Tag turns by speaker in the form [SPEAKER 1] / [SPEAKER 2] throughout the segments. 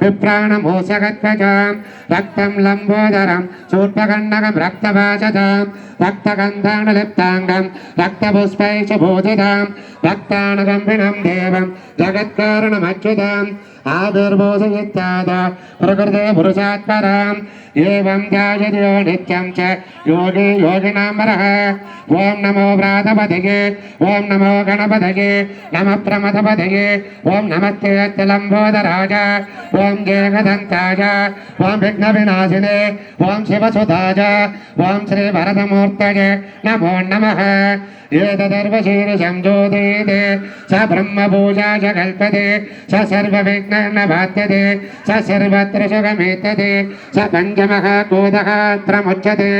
[SPEAKER 1] विप्राणमूसगत्वचां रक्तं लम्बोदरं शूर्पकण्डकं रक्तभाजतां रक्तगन्धानुलिप्ताङ्गं रक्तपुष्पैः च भूषितां रक्तानुगम्भिनं देवं जगत्कारणमच्युताम् आविर्भूषयित्याद प्रकृते पुरुषात्पराम् एवं ध्यायति यो नित्यं च योगी योगिनामरः ओं नमो व्रातपतये ओं नमो गणपतये नमः प्रमथपतये ओं नमस्ते लम्बोदराय ओं जयगदन्ताय ओं विघ्नविनाशिने ओं शिवसुताय ओं श्रीवरदमूर्तये नमो नमः एतदर्वशीर्षं ज्योतिते स ब्रह्मपूजा च कल्पते स सर्वविघ्नेन बाध्यते स सर्वत्र सुखमेतते स पञ्चमः कोदः प्रमुच्यते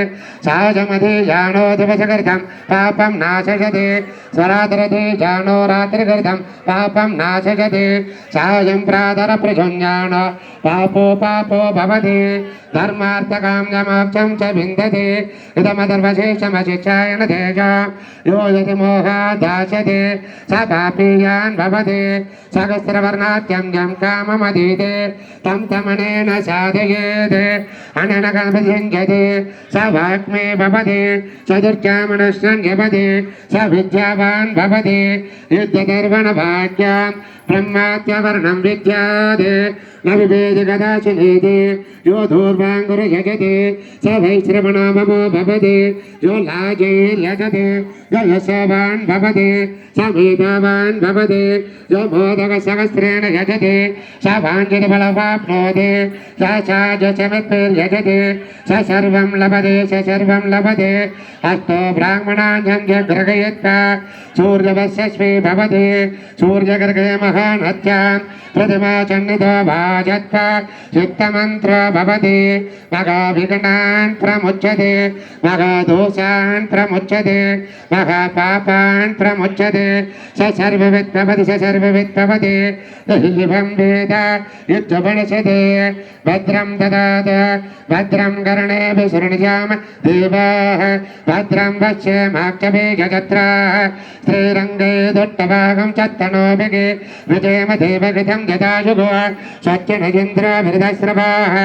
[SPEAKER 1] सहजमधि जानो दिवसकृतं पापं नाशयते स्वरात्रति जानो रात्रिकृतं पापं नाशयते सहजं प्रातरप्रसञ्जान पापो पापो भवति धर्मार्थकाम्यमोक्षं च विन्दते इदमधर्मशेषमशिक्षायण तेज यो यदि मोहादास्यते स पापीयान् भवति सहस्रवर्णात्यं यं काममधीते तं तमनेन साधयेत् अनेन गणपतिञ्जते स वाग्मे भवति स दुर्गामनश्चर्यपति स विद्यावान् भवति युद्धधर्वणभाग्यां ब्रह्मात्यवर्णं विद्यात् न विभेदि कदाचिदेति यो धूर्वाङ्गुर यजते स वैश्रवणाममो भवति यो लाजैर्यजते यो यशवान् भवति स मेधावान् भवति यो मोदकसहस्रेण यजते स वाञ्छितफलमाप्नोति स साजसमित्तिर्यजते स सर्वं लभते स सर्वं लभते हस्तो ब्राह्मणान् ग्रहयित्वा सूर्यवस्यस्वी भवति सूर्यगर्गे महान् हत्यां प्रतिमा चण्डितो भाजत्वा चित्तमन्त्र भवति महाविघ्नान् प्रमुच्यते महादोषान् प्रमुच्यते महापापान् प्रमुच्यते स सर्ववित् भवति स सर्ववित् भवति हिलिभं वेद युद्धपणिषते भद्रं ददात भद्रं कर्णेभिः शृणुयाम देवाः भद्रं पश्येमाक्षभिर्यजत्राः श्रीरङ्गे दुट्टभागं चत्तनोभिः विजयम देवकृतं जदायुगो सच्चिनजिन्द्रभिर्दस्रवाः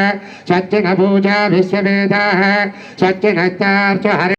[SPEAKER 1] सच्चिनपूजा विश्ववेदाः सच्चिनत्यार्च हरि